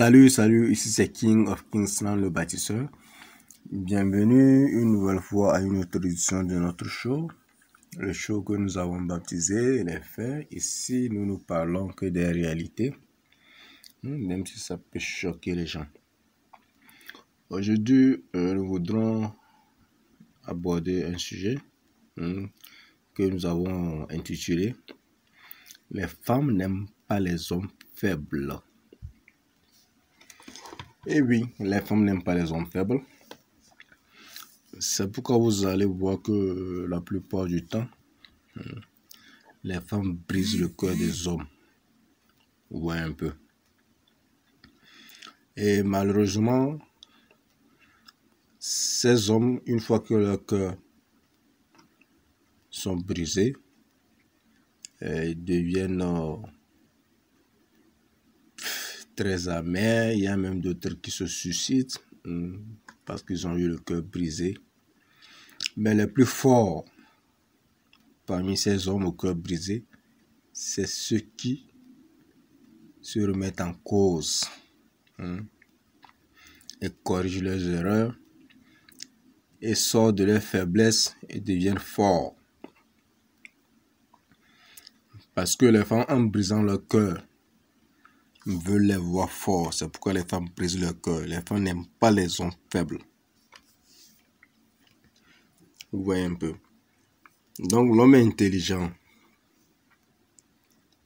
Salut, ici c'est King of Kingsland le bâtisseur. Bienvenue une nouvelle fois à une autre édition de notre show. Le show que nous avons baptisé Les Faits. Ici, nous ne parlons que des réalités, même si ça peut choquer les gens. Aujourd'hui, nous voudrons aborder un sujet que nous avons intitulé « Les femmes n'aiment pas les hommes faibles ». Et oui, les femmes n'aiment pas les hommes faibles. C'est pourquoi vous allez voir que la plupart du temps, les femmes brisent le cœur des hommes. Vous voyez un peu. Et malheureusement, ces hommes, une fois que leurs cœurs sont brisés, ils deviennent très amers. Il y a même d'autres qui se suicident parce qu'ils ont eu le cœur brisé. Mais les plus forts parmi ces hommes au cœur brisé, c'est ceux qui se remettent en cause et corrigent leurs erreurs et sortent de leurs faiblesses et deviennent forts. Parce que les femmes, en brisant leur cœur, veulent les voir forts. C'est pourquoi les femmes brisent leur cœur. Les femmes n'aiment pas les hommes faibles. Vous voyez un peu. Donc l'homme est intelligent.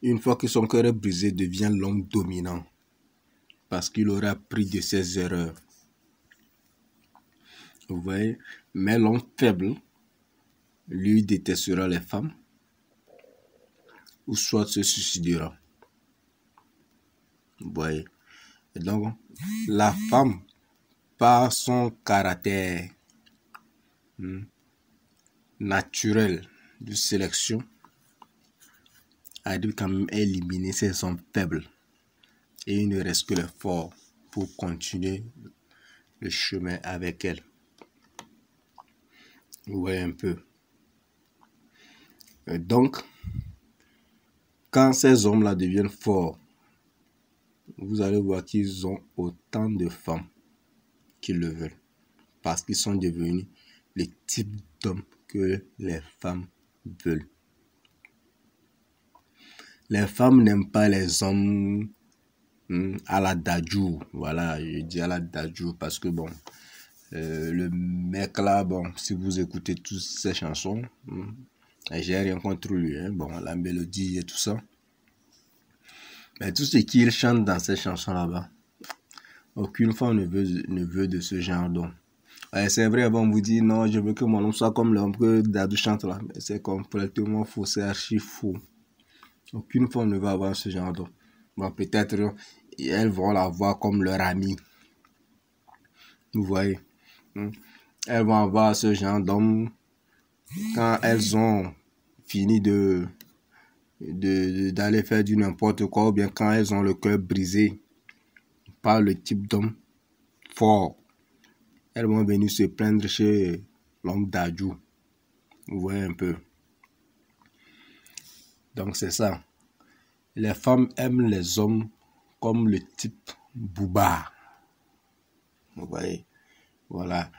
Une fois que son cœur est brisé, devient l'homme dominant. Parce qu'il aura appris de ses erreurs. Vous voyez. Mais l'homme faible, lui, détestera les femmes. Ou soit se suicidera. Vous voyez. Et donc, la femme, par son caractère naturel de sélection, arrive quand même à éliminer ces hommes faibles. Et il ne reste que les forts pour continuer le chemin avec elle. Vous voyez un peu. Et donc, quand ces hommes-là deviennent forts, vous allez voir qu'ils ont autant de femmes qu'ils le veulent. Parce qu'ils sont devenus le type d'hommes que les femmes veulent. Les femmes n'aiment pas les hommes à la Dadju. Voilà, je dis à la Dadju parce que bon, le mec là, bon, si vous écoutez toutes ces chansons, j'ai rien contre lui, bon, la mélodie et tout ça. Mais tout ce qu'il chante dans ces chansons là-bas, aucune femme ne veut de ce genre d'homme. C'est vrai, on vous dit non, je veux que mon homme soit comme l'homme que Dadju chante là. Mais c'est complètement faux, c'est archi faux. Aucune femme ne va avoir ce genre d'homme. Bon, peut-être elles vont la voir comme leur amie. Vous voyez. Elles vont avoir ce genre d'homme quand elles ont fini d'aller faire du n'importe quoi, ou bien quand elles ont le cœur brisé par le type d'homme fort. Elles vont venir se plaindre chez l'homme Dadju. Vous voyez un peu. Donc c'est ça. Les femmes aiment les hommes comme le type Booba. Vous voyez. Voilà.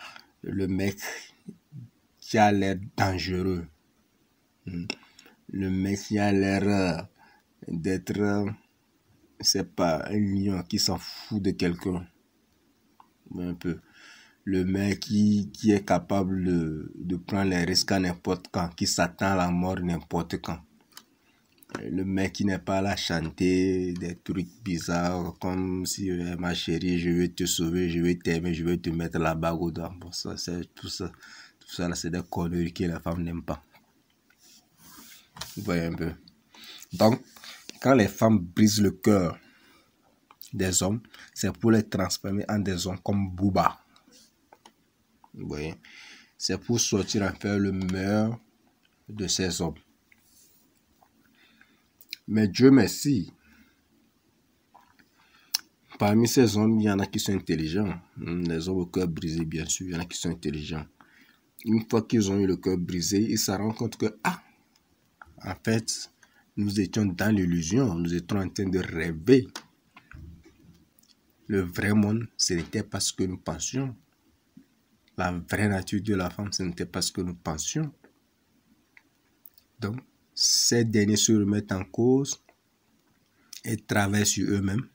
Le mec qui a l'air dangereux. Le mec qui a l'air d'être, c'est pas, un lion qui s'en fout de quelqu'un. Un peu. Le mec qui est capable de prendre les risques à n'importe quand, qui s'attend à la mort n'importe quand. Le mec qui n'est pas là à chanter des trucs bizarres comme si ma chérie, je vais te sauver, je vais t'aimer, je vais te mettre la bague au doigt. Bon, ça, c'est tout ça. Tout ça, là, c'est des conneries que la femme n'aime pas. Vous voyez un peu. Donc, quand les femmes brisent le cœur des hommes, c'est pour les transformer en des hommes comme Booba. Vous voyez. C'est pour sortir en faire le meilleur de ces hommes. Mais Dieu merci, parmi ces hommes, il y en a qui sont intelligents. Les hommes au cœur brisé, bien sûr, il y en a qui sont intelligents. Une fois qu'ils ont eu le cœur brisé, ils se rendent compte que, en fait, nous étions dans l'illusion, nous étions en train de rêver. Le vrai monde, ce n'était pas ce que nous pensions. La vraie nature de la femme, ce n'était pas ce que nous pensions. Donc, ces derniers se remettent en cause et travaillent sur eux-mêmes.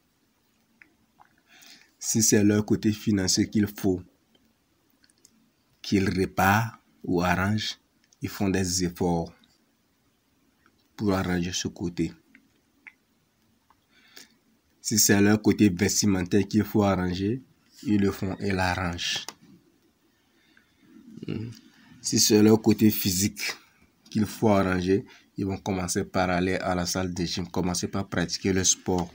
Si c'est leur côté financier qu'il faut qu'ils réparent ou arrangent, ils font des efforts pour arranger ce côté. Si c'est leur côté vestimentaire qu'il faut arranger, ils le font et l'arrangent. Si c'est leur côté physique qu'il faut arranger, ils vont commencer par aller à la salle de gym, commencer par pratiquer le sport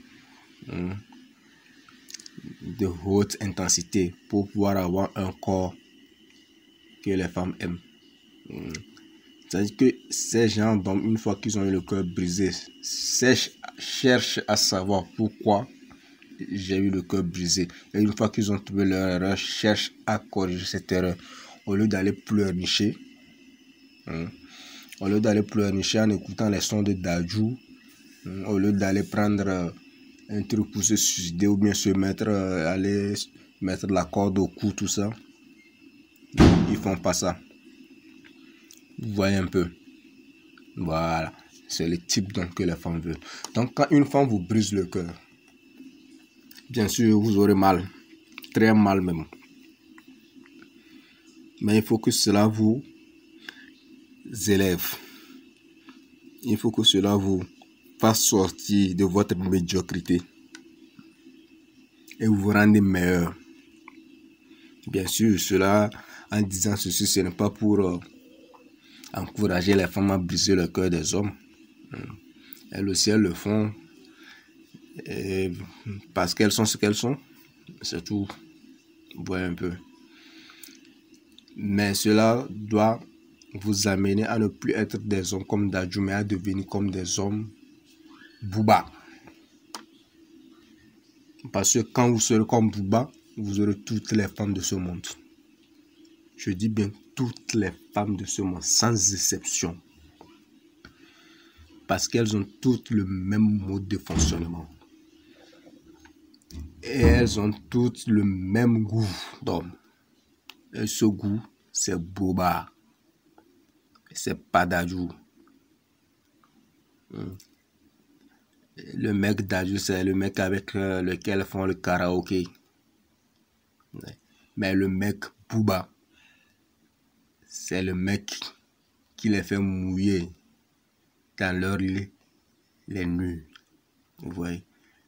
de haute intensité pour pouvoir avoir un corps que les femmes aiment. C'est-à-dire que ces gens, donc, une fois qu'ils ont eu le cœur brisé, cherchent à savoir pourquoi j'ai eu le cœur brisé. Et une fois qu'ils ont trouvé leur erreur, cherchent à corriger cette erreur. Au lieu d'aller pleurnicher, au lieu d'aller pleurnicher en écoutant les sons de Dadju, au lieu d'aller prendre un truc pour se suicider ou bien se mettre, aller mettre la corde au cou, tout ça, ils font pas ça. Vous voyez un peu. Voilà. C'est le type donc que les femmes veulent. Donc quand une femme vous brise le cœur, bien sûr vous aurez mal. Très mal même. Mais il faut que cela vous élève. Il faut que cela vous fasse sortir de votre médiocrité. Et vous rende meilleur. Bien sûr, cela, en disant ceci, ce n'est pas pour encourager les femmes à briser le cœur des hommes. Elles aussi, elles le font parce qu'elles sont ce qu'elles sont. C'est tout. Vous voyez un peu. Mais cela doit vous amener à ne plus être des hommes comme Dadju, mais à devenir comme des hommes Booba. Parce que quand vous serez comme Booba, vous aurez toutes les femmes de ce monde. Je dis bien toutes les femmes de ce monde, sans exception. Parce qu'elles ont toutes le même mode de fonctionnement. Et elles ont toutes le même goût d'homme. Et ce goût, c'est Booba. C'est pas Dadju. Le mec Dadju, c'est le mec avec lequel font le karaoké. Mais le mec Booba, c'est le mec qui les fait mouiller dans leur lit les nuits. Vous voyez?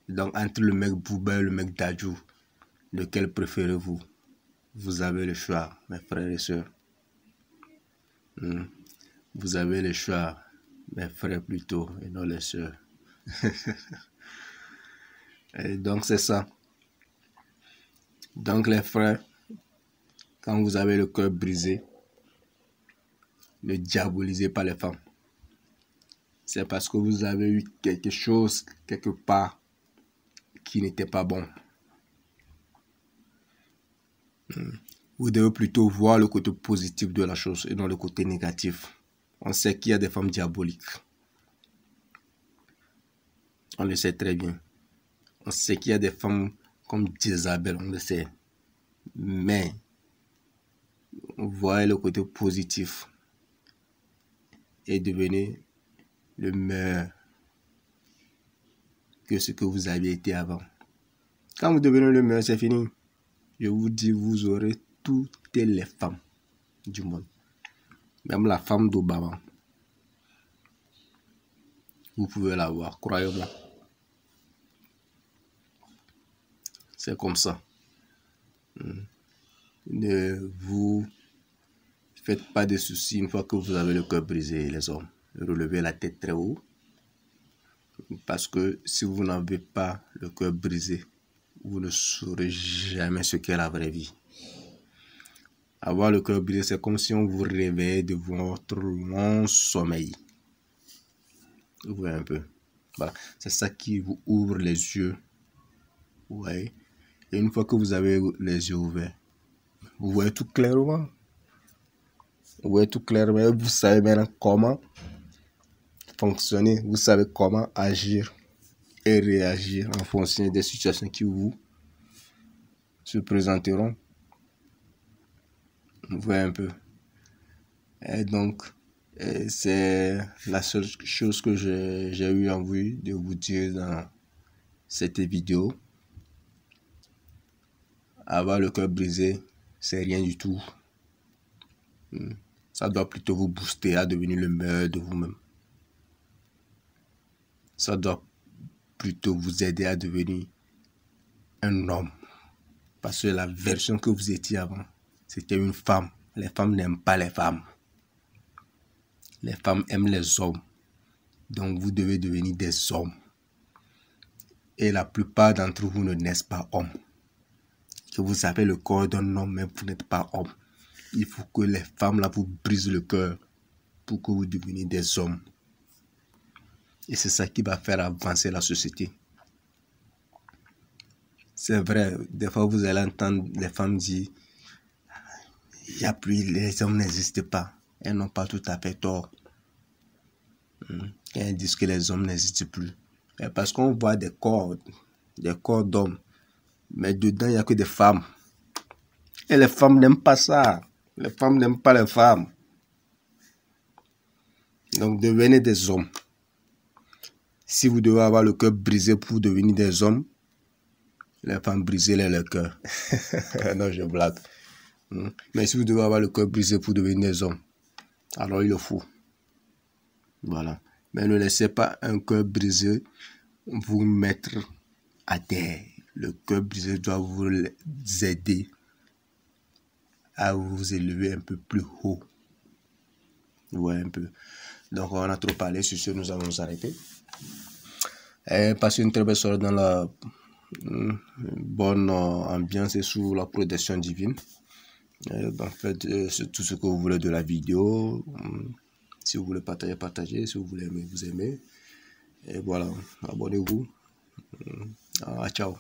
Donc entre le mec Booba et le mec Dadju, lequel préférez-vous? Vous avez le choix, mes frères et sœurs. Vous avez le choix, mes frères plutôt, et non les sœurs. Et donc c'est ça. Donc les frères, quand vous avez le cœur brisé, ne diabolisez pas les femmes. C'est parce que vous avez eu quelque chose, quelque part, qui n'était pas bon. Vous devez plutôt voir le côté positif de la chose et non le côté négatif. On sait qu'il y a des femmes diaboliques. On le sait très bien. On sait qu'il y a des femmes comme Isabelle, on le sait. Mais, voyez le côté positif et devenez le meilleur que ce que vous aviez été avant. Quand vous devenez le meilleur, c'est fini. Je vous dis, vous aurez toutes les femmes du monde. Même la femme d'Obama. Vous pouvez la voir, croyez-moi. C'est comme ça. Ne vous faites pas de soucis une fois que vous avez le cœur brisé, les hommes. Relevez la tête très haut. Parce que si vous n'avez pas le cœur brisé, vous ne saurez jamais ce qu'est la vraie vie. Avoir le cœur brisé, c'est comme si on vous réveillait de votre long sommeil. Vous voyez un peu. Voilà. C'est ça qui vous ouvre les yeux. Ouais. Et une fois que vous avez les yeux ouverts, vous voyez tout clairement. Vous voyez tout clairement. Vous savez maintenant comment fonctionner. Vous savez comment agir et réagir en fonction des situations qui vous se présenteront. Vous voyez un peu. Et donc, c'est la seule chose que j'ai eu envie de vous dire dans cette vidéo. Avoir le cœur brisé, c'est rien du tout. Ça doit plutôt vous booster à devenir le meilleur de vous-même. Ça doit plutôt vous aider à devenir un homme. Parce que la version que vous étiez avant, c'était une femme. Les femmes n'aiment pas les femmes. Les femmes aiment les hommes. Donc vous devez devenir des hommes. Et la plupart d'entre vous ne naissent pas hommes. Que vous avez le corps d'un homme, mais vous n'êtes pas homme. Il faut que les femmes là vous brisent le cœur pour que vous deveniez des hommes. Et c'est ça qui va faire avancer la société. C'est vrai, des fois vous allez entendre les femmes dire il n'y a plus, les hommes n'existent pas. Elles n'ont pas tout à fait tort. Elles disent que les hommes n'existent plus. Et parce qu'on voit des corps d'hommes, mais dedans il n'y a que des femmes. Et les femmes n'aiment pas ça. Les femmes n'aiment pas les femmes. Donc devenez des hommes. Si vous devez avoir le cœur brisé pour devenir des hommes, les femmes brisez-les le cœur. Non, je blague. Mais si vous devez avoir le cœur brisé pour devenir des hommes, alors il le faut. Voilà. Mais ne laissez pas un cœur brisé vous mettre à terre. Le cœur brisé doit vous aider à vous élever un peu plus haut. Ouais, un peu. Donc, on a trop parlé. Sur ce, nous allons nous arrêter. Et passez une très belle soirée dans la bonne ambiance et sous la protection divine. En fait, c'est tout ce que vous voulez de la vidéo. Si vous voulez partager, partagez. Si vous voulez aimer, vous aimez. Et voilà, abonnez-vous. Ciao.